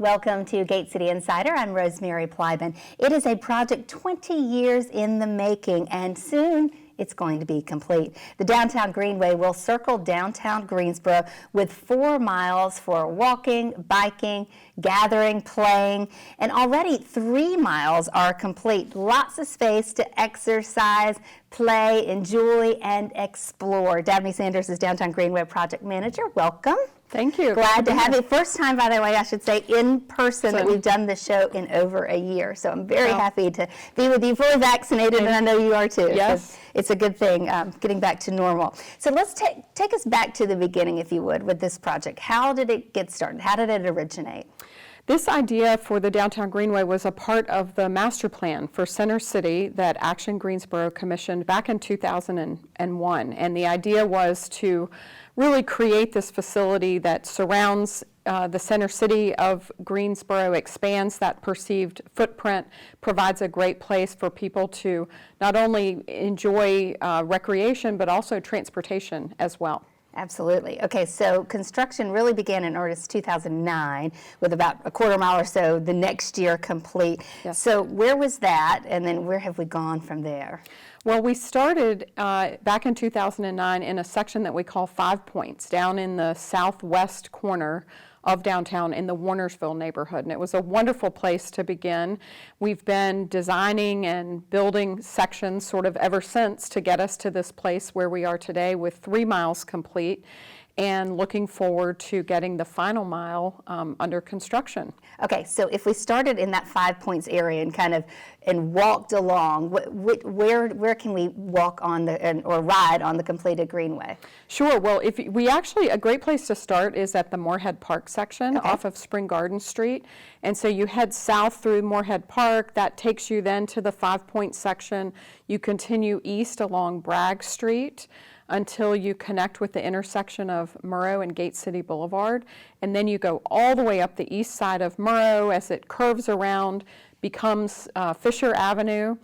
Welcome to Gate City Insider. I'm Rosemary Plyman. It is a project 20 years in the making, and soon it's going to be complete. The Downtown Greenway will circle downtown Greensboro with 4 miles for walking, biking, gathering, playing, and already 3 miles are complete. Lots of space to exercise, play, enjoy, and explore. Dabney Sanders is Downtown Greenway Project Manager. Welcome. Thank you. Glad to have you. First time, by the way, I should say, in person that we've done this show in over a year. So I'm very happy to be with you, fully vaccinated, and I know you are too. Yes. So it's a good thing, getting back to normal. So let's take us back to the beginning, if you would, with this project. How did it get started? How did it originate? This idea for the Downtown Greenway was a part of the master plan for Center City that Action Greensboro commissioned back in 2001. And the idea was to really create this facility that surrounds the center city of Greensboro, expands that perceived footprint, provides a great place for people to not only enjoy recreation, but also transportation as well. Absolutely. Okay, so construction really began in earnest 2009 with about a quarter mile or so the next year complete. Yes. So where was that, and then where have we gone from there? Well, we started back in 2009 in a section that we call 5 Points down in the southwest corner of downtown in the Warnersville neighborhood, and it was a wonderful place to begin. We've been designing and building sections sort of ever since to get us to this place where we are today with 3 miles complete, and looking forward to getting the final mile under construction. Okay, so if we started in that 5 Points area and kind of walked along, where can we walk on or ride on the completed Greenway? Sure. Well, a great place to start is at the Moorhead Park section off of Spring Garden Street, and so you head south through Moorhead Park. That takes you then to the 5 Point section. You continue east along Bragg Street until you connect with the intersection of Murrow and Gate City Boulevard, and then you go all the way up the east side of Murrow as it curves around, becomes Fisher Avenue,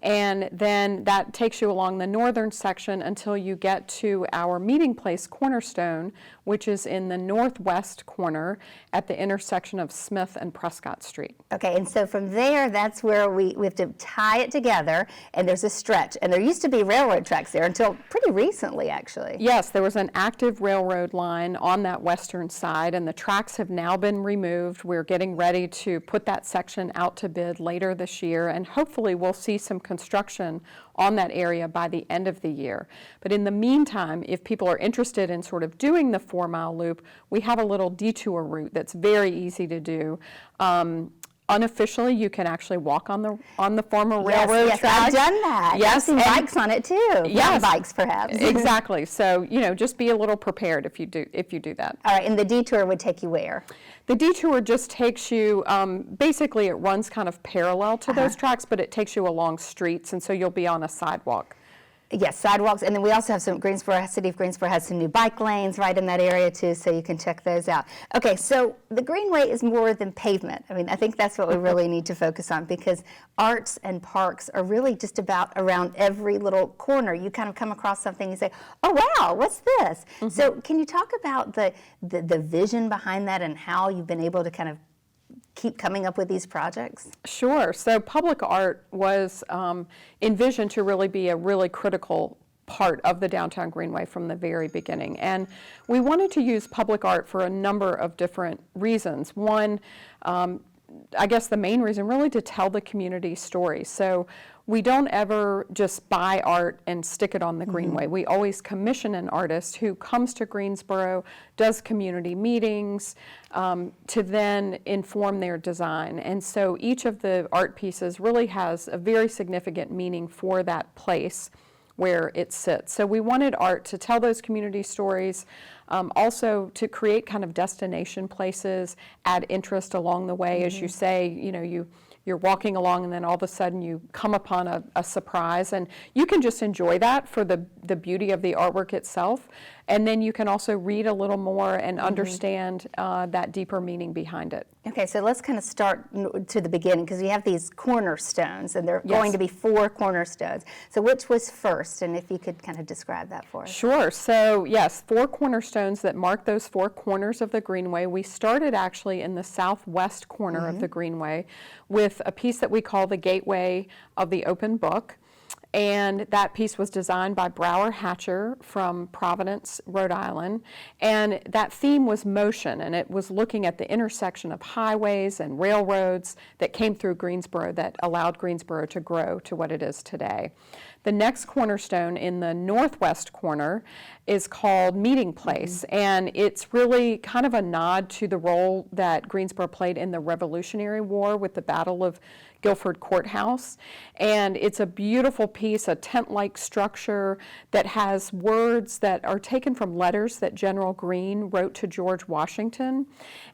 and then that takes you along the northern section until you get to our meeting place, Cornerstone, which is in the northwest corner at the intersection of Smith and Prescott Street. Okay, and so from there, that's where we have to tie it together, and there's a stretch. And there used to be railroad tracks there until pretty recently, actually. Yes, there was an active railroad line on that western side, and the tracks have now been removed. We're getting ready to put that section out to bid later this year, and hopefully we'll see some construction on that area by the end of the year. But in the meantime, if people are interested in sort of doing the 4 mile loop, we have a little detour route that's very easy to do. Unofficially, you can actually walk on the former railroad track. Yes, I've done that. Yes, I've seen bikes on it too. Yes, bikes perhaps. Exactly. So just be a little prepared if you do that. All right, and the detour would take you where? The detour just takes you, basically it runs kind of parallel to those tracks, but it takes you along streets, and so you'll be on a sidewalk. Yes, sidewalks, and then we also have City of Greensboro has some new bike lanes right in that area too, so you can check those out. Okay, so the Greenway is more than pavement. I mean, I think that's what we really need to focus on, because arts and parks are really just about around every little corner. You kind of come across something and you say, oh wow, what's this? Mm-hmm. So can you talk about the vision behind that and how you've been able to kind of keep coming up with these projects? Sure. So public art was envisioned to really be a really critical part of the Downtown Greenway from the very beginning. And we wanted to use public art for a number of different reasons. One, I guess the main reason, really to tell the community story. So we don't ever just buy art and stick it on the Greenway. We always commission an artist who comes to Greensboro, does community meetings, to then inform their design. And so each of the art pieces really has a very significant meaning for that place where it sits. So we wanted art to tell those community stories, also to create kind of destination places, add interest along the way. As you say, you're walking along and then all of a sudden you come upon a surprise, and you can just enjoy that for the beauty of the artwork itself, and then you can also read a little more and understand that deeper meaning behind it. Okay, so let's kind of start to the beginning, because you have these cornerstones, and there are Yes. going to be 4 cornerstones. So which was first, and if you could kind of describe that for us. Sure. So yes, 4 cornerstones that mark those 4 corners of the Greenway. We started actually in the southwest corner of the Greenway with a piece that we call the Gateway of the Open Book. And that piece was designed by Brower Hatcher from Providence, Rhode Island. And that theme was motion, and it was looking at the intersection of highways and railroads that came through Greensboro that allowed Greensboro to grow to what it is today. The next cornerstone in the northwest corner is called Meeting Place, and it's really kind of a nod to the role that Greensboro played in the Revolutionary War with the Battle of Guilford Courthouse. And it's a beautiful piece, a tent-like structure that has words that are taken from letters that General Greene wrote to George Washington,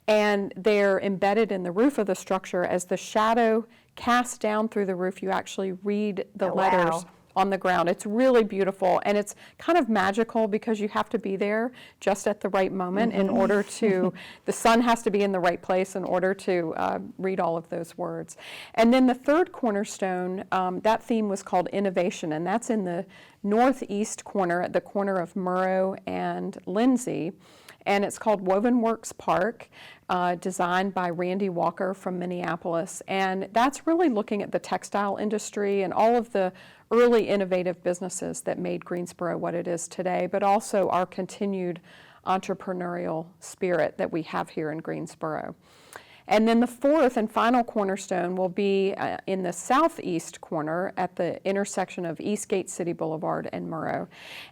and they're embedded in the roof of the structure. As the shadow casts down through the roof, you actually read the letters wow. on the ground. It's really beautiful, and it's kind of magical because you have to be there just at the right moment in order to, the sun has to be in the right place in order to read all of those words. And then the third cornerstone, that theme was called Innovation, and that's in the northeast corner, at the corner of Murrow and Lindsay. And it's called Woven Works Park, designed by Randy Walker from Minneapolis. And that's really looking at the textile industry and all of the early innovative businesses that made Greensboro what it is today, but also our continued entrepreneurial spirit that we have here in Greensboro. And then the fourth and final cornerstone will be in the southeast corner at the intersection of Eastgate City Boulevard and Murrow.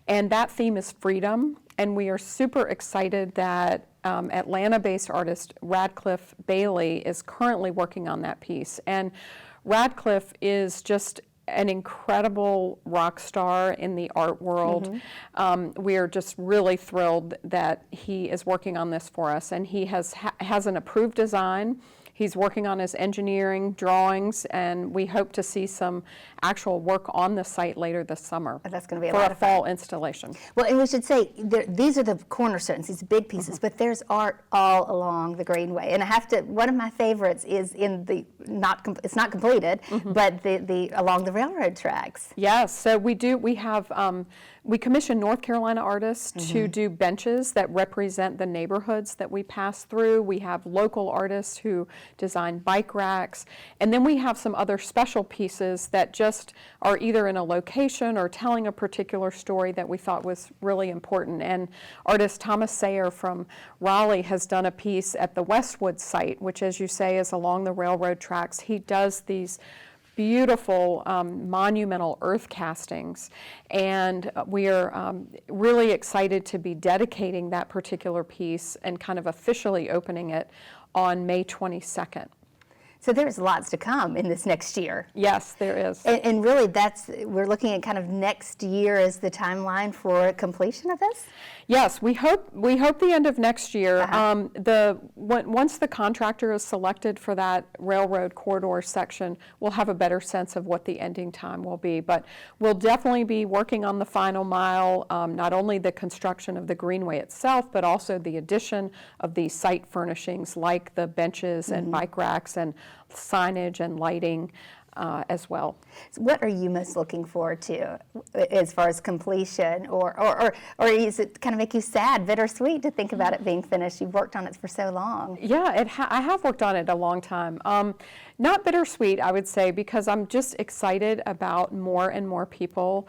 And that theme is freedom. And we are super excited that Atlanta-based artist Radcliffe Bailey is currently working on that piece. And Radcliffe is just an incredible rock star in the art world. We are just really thrilled that he is working on this for us, and he has an approved design. He's working on his engineering drawings, and we hope to see some actual work on the site later this summer. That's going to be a for lot a of fun. fall installation. Well, and we should say, these are the cornerstones, these big pieces, but there's art all along the Greenway. And I have to, one of my favorites is in the, it's not completed, but the along the railroad tracks. Yes, so we have, we commission North Carolina artists to do benches that represent the neighborhoods that we pass through. We have local artists who design bike racks, and then we have some other special pieces that just are either in a location or telling a particular story that we thought was really important. And artist Thomas Sayer from Raleigh has done a piece at the Westwood site, which, as you say, is along the railroad tracks. He does these beautiful monumental earth castings, and we are really excited to be dedicating that particular piece and kind of officially opening it on May 22nd. So there's lots to come in this next year. Yes, there is. And really, we're looking at kind of next year as the timeline for completion of this? Yes, we hope the end of next year. Once the contractor is selected for that railroad corridor section, we'll have a better sense of what the ending time will be. But we'll definitely be working on the final mile, not only the construction of the Greenway itself, but also the addition of the site furnishings like the benches and bike racks and signage and lighting as well. So what are you most looking forward to as far as completion, or is it kind of make you sad, bittersweet to think about it being finished? You've worked on it for so long. Yeah, I have worked on it a long time. Not bittersweet, I would say, because I'm just excited about more and more people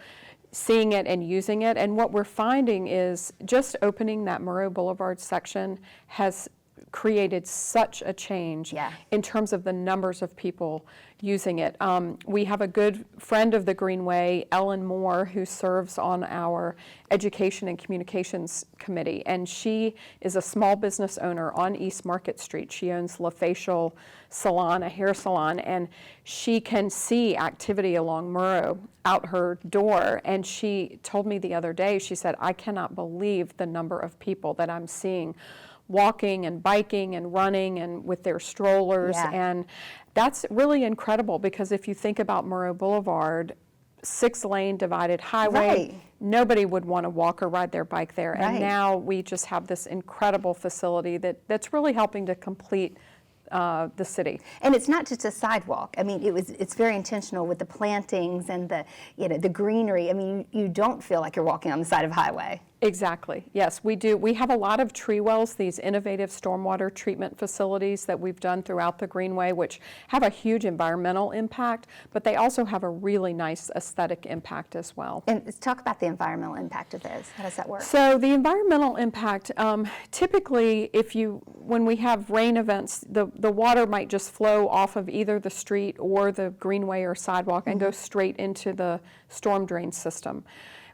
seeing it and using it. And what we're finding is just opening that Murrow Boulevard section has created such a change in terms of the numbers of people using it. We have a good friend of the Greenway, Ellen Moore, who serves on our Education and Communications Committee, and she is a small business owner on East Market Street. She owns La Facial Salon, a hair salon, and she can see activity along Murrow out her door. And she told me the other day, she said, I cannot believe the number of people that I'm seeing walking and biking and running and with their strollers. And that's really incredible, because if you think about Murrow Boulevard, 6-lane divided highway, nobody would want to walk or ride their bike there. And now we just have this incredible facility that's really helping to complete the city. And it's not just a sidewalk. I mean, it's very intentional with the plantings and the greenery. I mean, you don't feel like you're walking on the side of a highway. Exactly. Yes, we do. We have a lot of tree wells, these innovative stormwater treatment facilities that we've done throughout the Greenway, which have a huge environmental impact, but they also have a really nice aesthetic impact as well. And let's talk about the environmental impact of those. How does that work? So the environmental impact, typically when we have rain events, the water might just flow off of either the street or the greenway or sidewalk and go straight into the storm drain system.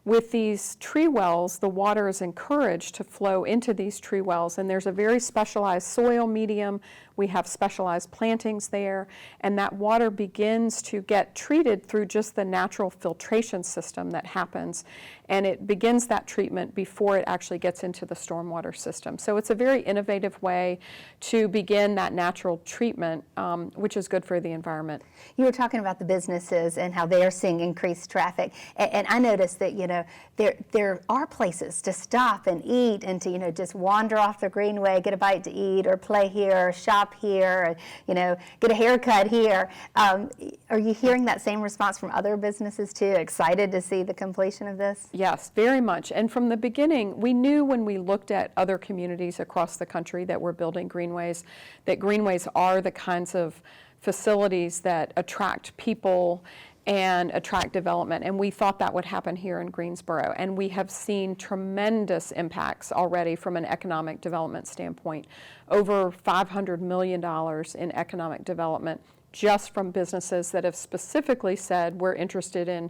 With these tree wells, the water is encouraged to flow into these tree wells, and there's a very specialized soil medium. We have specialized plantings there, and that water begins to get treated through just the natural filtration system that happens, and it begins that treatment before it actually gets into the stormwater system. So it's a very innovative way to begin that natural treatment, which is good for the environment. You were talking about the businesses and how they are seeing increased traffic, and I noticed that there are places to stop and eat and to just wander off the Greenway, get a bite to eat, or play here, or shop here, or get a haircut here. Are you hearing that same response from other businesses too? Excited to see the completion of this? Yes, very much. And from the beginning, we knew when we looked at other communities across the country that were building greenways, that greenways are the kinds of facilities that attract people and attract development, and we thought that would happen here in Greensboro, and we have seen tremendous impacts already from an economic development standpoint. Over $500 million in economic development just from businesses that have specifically said we're interested in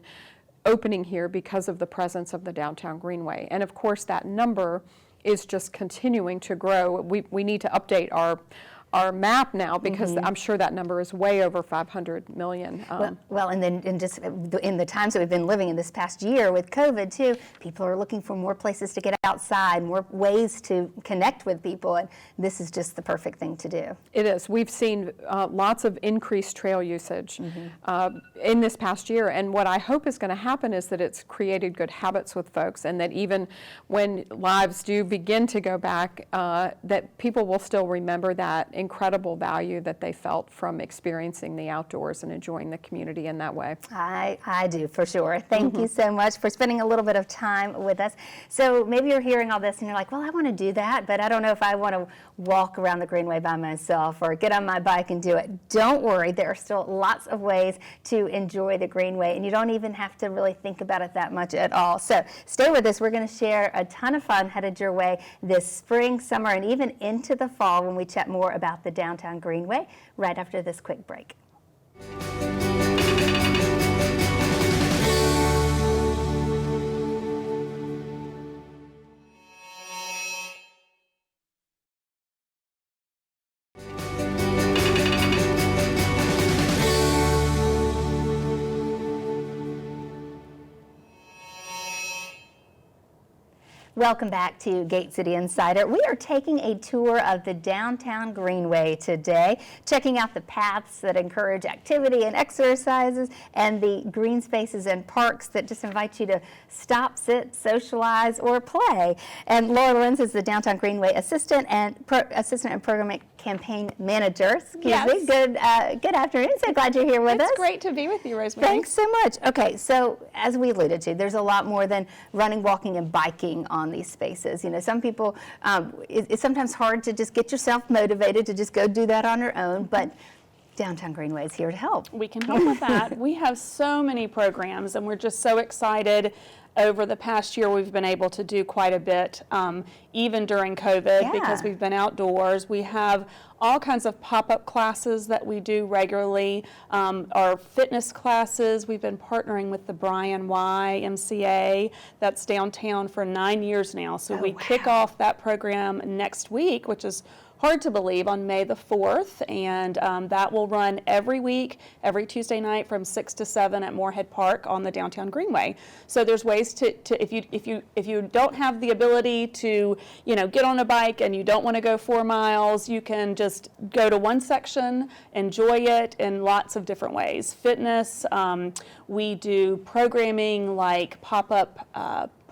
opening here because of the presence of the Downtown Greenway. And of course that number is just continuing to grow. We need to update our map now because I'm sure that number is way over 500 million. Well, and then just in the times that we've been living in this past year with COVID too, people are looking for more places to get outside, more ways to connect with people, and this is just the perfect thing to do. It is. We've seen lots of increased trail usage in this past year, and what I hope is going to happen is that it's created good habits with folks, and that even when lives do begin to go back, that people will still remember that incredible value that they felt from experiencing the outdoors and enjoying the community in that way. I do, for sure. Thank you so much for spending a little bit of time with us. So maybe you're hearing all this and you're like, well, I want to do that, but I don't know if I want to walk around the Greenway by myself or get on my bike and do it. Don't worry, there are still lots of ways to enjoy the Greenway, and you don't even have to really think about it that much at all. So stay with us. We're going to share a ton of fun headed your way this spring, summer, and even into the fall when we chat more about the Downtown Greenway right after this quick break. Welcome back to Gate City Insider. We are taking a tour of the Downtown Greenway today, checking out the paths that encourage activity and exercises, and the green spaces and parks that just invite you to stop, sit, socialize, or play. And Laura Lenz is the Downtown Greenway Assistant and Program Campaign Manager. Excuse me. Good afternoon. So glad you're here with us. It's great to be with you, Rosemary. Thanks so much. Okay, so as we alluded to, there's a lot more than running, walking, and biking on these spaces. Some people, it's sometimes hard to just get yourself motivated to just go do that on your own, but Downtown Greenway is here to help. We can help with that. We have so many programs, and we're just so excited. Over the past year, we've been able to do quite a bit, even during COVID, because we've been outdoors. We have all kinds of pop-up classes that we do regularly, our fitness classes. We've been partnering with the Brian Y. MCA, that's downtown, for 9 years now. So we kick off that program next week, which is hard to believe, on May the 4th, and that will run every week, every Tuesday night from 6 to 7 at Moorhead Park on the Downtown Greenway. So there's ways to if you don't have the ability to get on a bike and you don't want to go 4 miles, you can just go to one section, enjoy it in lots of different ways. Fitness, we do programming like pop-up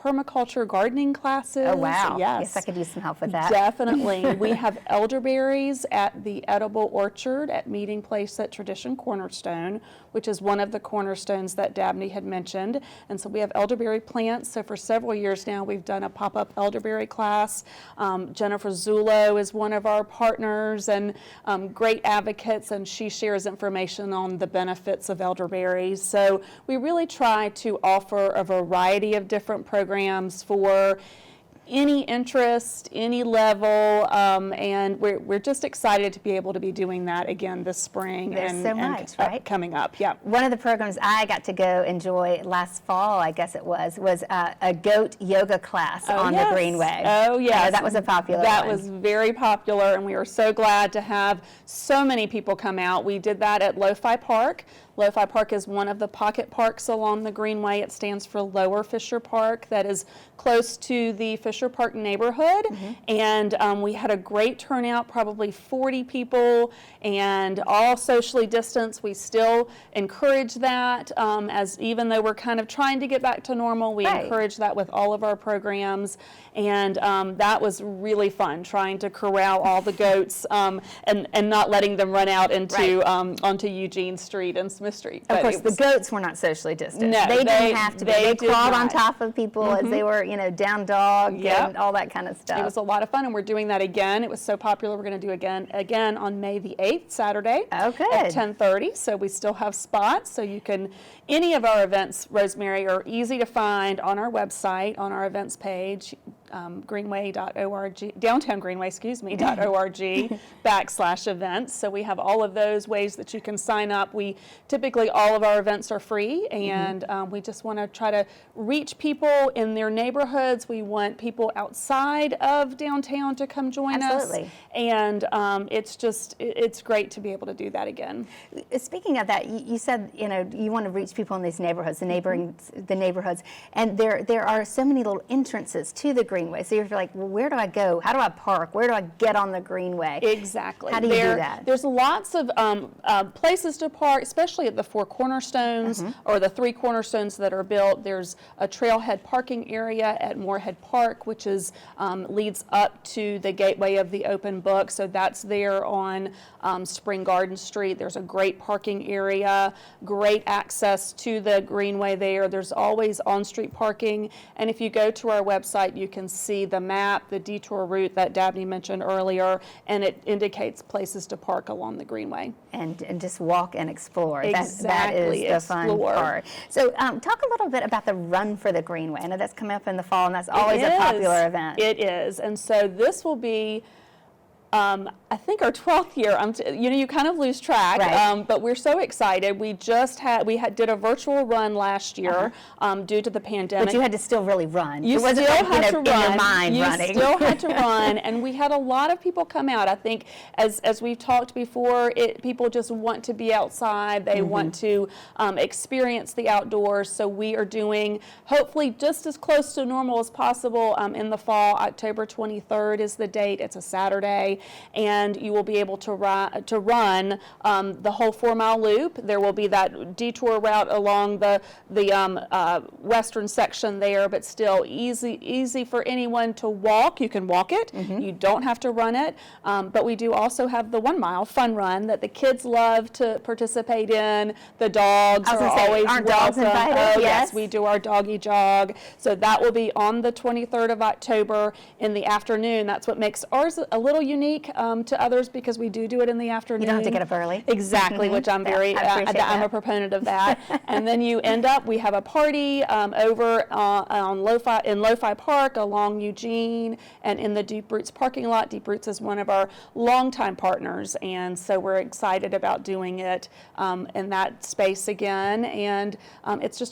permaculture gardening classes. Oh, wow. Yes. I could use some help with that. Definitely. We have elderberries at the Edible Orchard at Meeting Place at Tradition Cornerstone, which is one of the cornerstones that Dabney had mentioned. And so we have elderberry plants. So for several years now, we've done a pop-up elderberry class. Jennifer Zullo is one of our partners and great advocates, and she shares information on the benefits of elderberries. So we really try to offer a variety of different programs for any interest, any level, and we're just excited to be able to be doing that again this spring. There's so much, right? Coming up, yeah. One of the programs I got to go enjoy last fall, I guess it was a goat yoga class on the Greenway. Oh, yes. That was a popular That one. was very popular, and we were so glad to have so many people come out. We did that at Lo-Fi Park. Lo-Fi Park is one of the pocket parks along the Greenway. It stands for Lower Fisher Park. That is close to the Fisher Park neighborhood. And we had a great turnout, probably 40 people, and all socially distanced. We still encourage that, as even though we're kind of trying to get back to normal, we encourage that with all of our programs. And that was really fun, trying to corral all the goats and not letting them run out into onto Eugene Street and Smith Street. Of course, the goats were not socially distant. No, they didn't have to be. They crawled on not. top of people as they were, down dog and all that kind of stuff. It was a lot of fun, and we're doing that again. It was so popular. We're going to do again on May the 8th, Saturday good. at 10:30. So we still have spots. So you can, any of our events, Rosemary, are easy to find on our website, on our events page, greenway.org, Downtown Greenway, .org /events. So we have all of those ways that you can sign up. Typically all of our events are free, and we just want to try to reach people in their neighborhoods. We want people outside of downtown to come join us. And it's great to be able to do that again. Speaking of that, you said you want to reach people in these neighborhoods, the neighborhoods, and there are so many little entrances to the Greenway. So you're like, well, where do I go? How do I park? Where do I get on the Greenway? Exactly. How do you do that? There's lots of places to park, especially at the 4 cornerstones or the 3 cornerstones that are built. There's a trailhead parking area at Moorhead Park, which leads up to the gateway of the open book. So that's there on Spring Garden Street. There's a great parking area, great access to the Greenway there. There's always on-street parking. And if you go to our website, you can see the map, the detour route that Dabney mentioned earlier, and it indicates places to park along the Greenway. And just walk and explore. Exactly. That is the fun part. So talk a little bit about the Run for the Greenway. I know that's coming up in the fall, and that's always a popular event. It is. And so this will be I think our 12th year. You kind of lose track, but we're so excited. We did a virtual run last year due to the pandemic. But you had to still really run. You it wasn't still like, had to in run. your mind you running. still had to run, and we had a lot of people come out. I think, as we've talked before, people just want to be outside. They want to experience the outdoors. So we are doing, hopefully, just as close to normal as possible in the fall. October 23rd is the date. It's a Saturday, and you will be able to run the whole 4-mile loop. There will be that detour route along the western section there, but still easy for anyone to walk. You can walk it. You don't have to run it. But we do also have the 1-mile fun run that the kids love to participate in. The dogs are always aren't welcome. Dogs invited? Oh, yes, we do our doggy jog. So that will be on the 23rd of October in the afternoon. That's what makes ours a little unique to others, because we do it in the afternoon. You don't have to get up early. Exactly, which I'm I'm a proponent of that. And then you end up, we have a party over in Lo-Fi Park along Eugene and in the Deep Roots parking lot. Deep Roots is one of our longtime partners, and so we're excited about doing it in that space again. And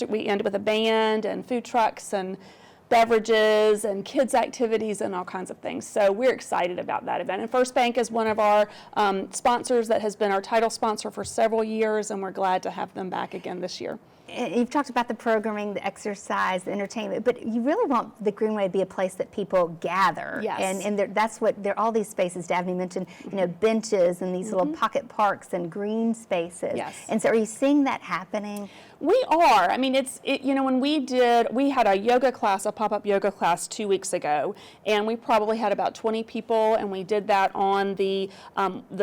we end with a band and food trucks and beverages and kids activities and all kinds of things. So we're excited about that event. And First Bank is one of our sponsors that has been our title sponsor for several years, and we're glad to have them back again this year. You've talked about the programming, the exercise, the entertainment, but you really want the Greenway to be a place that people gather. Yes. And that's what all these spaces. Dabney mentioned, benches and these little pocket parks and green spaces. Yes. And so, are you seeing that happening? We are. I mean, when we had a yoga class, a pop-up yoga class 2 weeks ago, and we probably had about 20 people, and we did that on the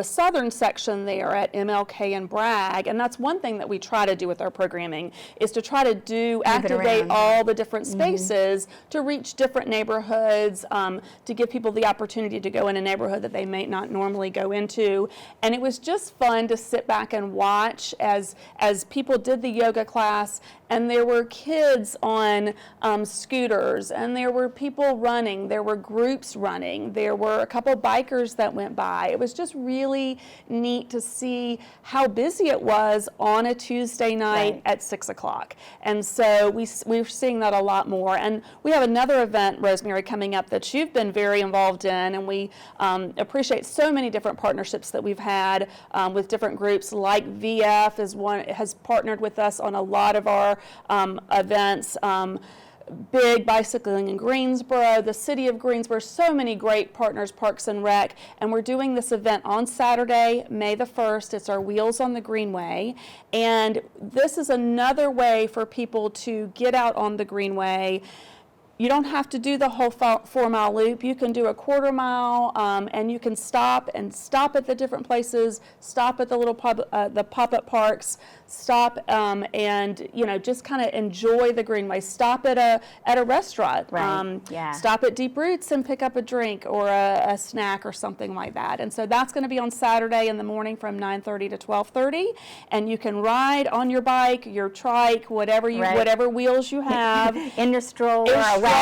southern section there at MLK and Bragg, and that's one thing that we try to do with our programming, is to try to activate all the different spaces to reach different neighborhoods, to give people the opportunity to go in a neighborhood that they may not normally go into, and it was just fun to sit back and watch as people did the yoga class, and there were kids on scooters, and there were people running, there were groups running, there were a couple bikers that went by. It was just really neat to see how busy it was on a Tuesday night at 6 o'clock. And so we're seeing that a lot more. And we have another event, Rosemary, coming up that you've been very involved in, and we appreciate so many different partnerships that we've had with different groups, like VF has partnered with us on a lot of our events. Big Bicycling in Greensboro, the City of Greensboro, so many great partners, Parks and Rec, and we're doing this event on Saturday, May the 1st. It's our Wheels on the Greenway, and this is another way for people to get out on the Greenway. You don't have to do the whole 4-mile loop. You can do a quarter mile, and you can stop at the different places, stop at the little the pop-up parks, stop and just kind of enjoy the Greenway. Stop at a restaurant. Stop at Deep Roots and pick up a drink or a snack or something like that. And so that's going to be on Saturday in the morning from 9:30 to 12:30, and you can ride on your bike, your trike, whatever wheels you have, in your stroller, a wagon.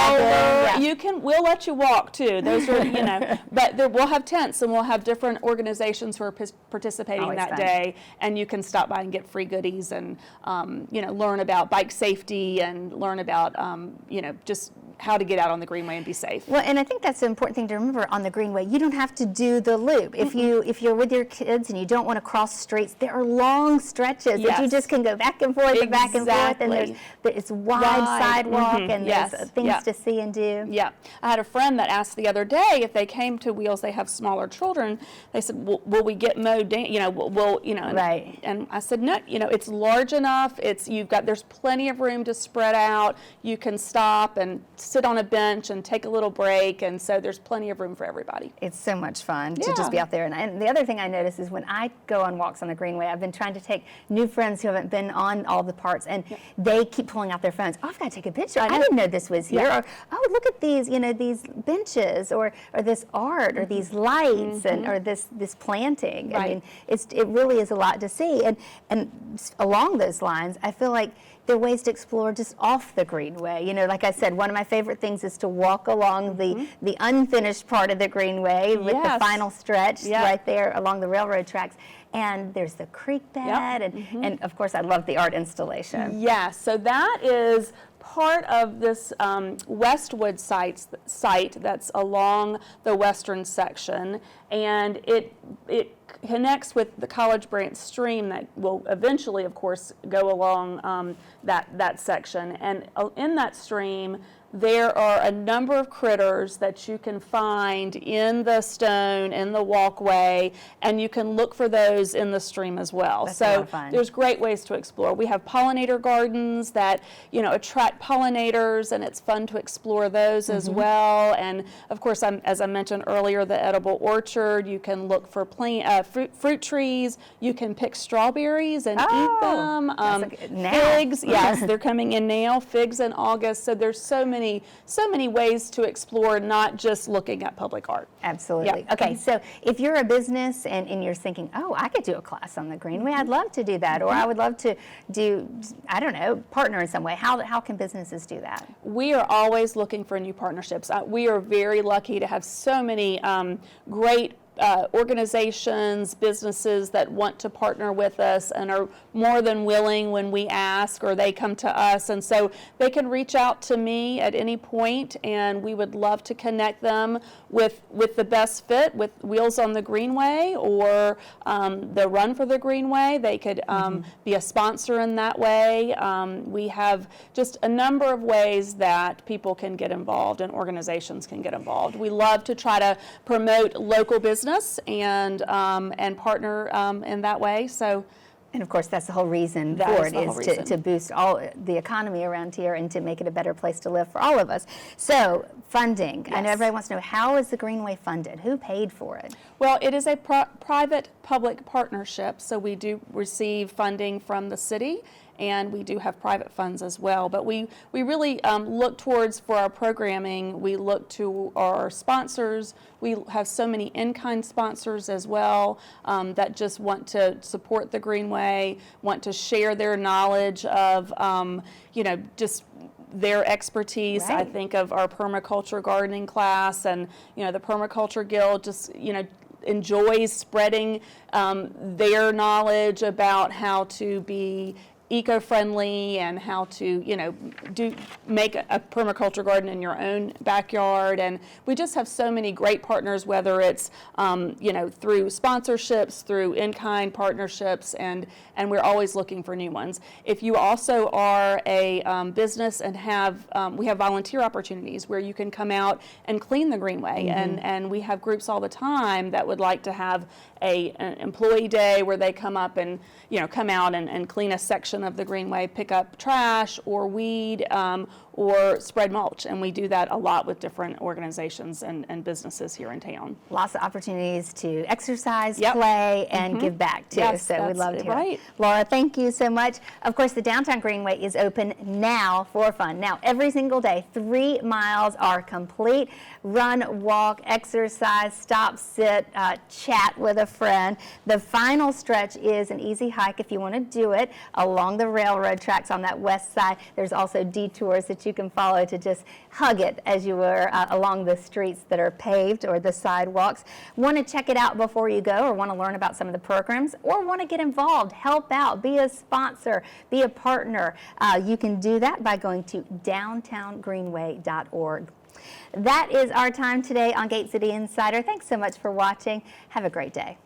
We'll let you walk too. Those are but we'll have tents, and we'll have different organizations who are participating that day, and you can stop by and get free goodies and learn about bike safety and learn about just how to get out on the Greenway and be safe. Well, and I think that's the important thing to remember on the Greenway. You don't have to do the loop. If you're with your kids and you don't want to cross streets, there are long stretches that you just can go back and forth and back and forth, and it's wide sidewalk and there's things to see and do. Yeah, I had a friend that asked the other day if they came to Wheels, they have smaller children. They said, "Will we get mowed down? And I said, "No, it's large enough. There's plenty of room to spread out. You can stop and sit on a bench and take a little break, and so there's plenty of room for everybody." It's so much fun to just be out there. And the other thing I notice is when I go on walks on the Greenway, I've been trying to take new friends who haven't been on all the parts, and they keep pulling out their phones. "Oh, I've got to take a picture. I didn't know this was here." Or, "Oh, look at these, these benches, or this art, or these lights, or this planting." I mean, it really is a lot to see. And along those lines, I feel like there are ways to explore just off the Greenway. Like I said, one of my favorite things is to walk along the unfinished part of the Greenway with the final stretch right there along the railroad tracks. And there's the creek bed, and of course I love the art installation. Yes, so that is part of this Westwood site that's along the western section, and it connects with the College Branch stream that will eventually, of course, go along that section. And in that stream, there are a number of critters that you can find in the stone, in the walkway, and you can look for those in the stream as well. That's a lot of fun. There's great ways to explore. We have pollinator gardens that attract pollinators, and it's fun to explore those as well. And of course, as I mentioned earlier, the edible orchard. You can look for fruit trees. You can pick strawberries and eat them. Figs, yes, they're coming in now. Figs in August. So there's so many ways to explore, not just looking at public art. Absolutely. Yeah. Okay, so if you're a business and you're thinking, "Oh, I could do a class on the Greenway, I'd love to do that," or "I would love to do, I don't know, partner in some way," how can businesses do that? We are always looking for new partnerships. We are very lucky to have so many great organizations, businesses that want to partner with us and are more than willing when we ask, or they come to us. And so they can reach out to me at any point, and we would love to connect them with the best fit, with Wheels on the Greenway or the Run for the Greenway. They could be a sponsor in that way. We have just a number of ways that people can get involved and organizations can get involved. We love to try to promote local business and partner in that way. So And of course, that's the whole reason That for is it, the whole is reason. to boost all the economy around here and to make it a better place to live for all of us. So, funding. I know Yes. everybody wants to know, how is the Greenway funded? Who paid for it? Well, it is a private-public partnership, so we do receive funding from the city, and we do have private funds as well. But we really look towards, for our programming, we look to our sponsors. We have so many in-kind sponsors as well that just want to support the Greenway, want to share their knowledge of, just their expertise. Right. I think of our permaculture gardening class, and the Permaculture Guild just enjoys spreading their knowledge about how to be eco-friendly and how to make a permaculture garden in your own backyard. And we just have so many great partners, whether it's through sponsorships, through in-kind partnerships, and we're always looking for new ones. If you also are a business and we have volunteer opportunities where you can come out and clean the Greenway, and we have groups all the time that would like to have an employee day where they come up and come out and clean a section of the Greenway, pick up trash or weed or spread mulch, and we do that a lot with different organizations and businesses here in town. Lots of opportunities to exercise, Yep. play, and give back too. Yes, so we'd that's love to hear right. it. Laura, thank you so much. Of course, the Downtown Greenway is open now for fun. Now, every single day, 3 miles are complete. Run, walk, exercise, stop, sit, chat with a friend. The final stretch is an easy hike if you want to do it along the railroad tracks on that west side. There's also detours that you can follow to just hug it as you were along the streets that are paved or the sidewalks. Want to check it out before you go, or want to learn about some of the programs, or want to get involved, help out, be a sponsor, be a partner, you can do that by going to downtowngreenway.org. That is our time today on Gate City Insider. Thanks so much for watching. Have a great day.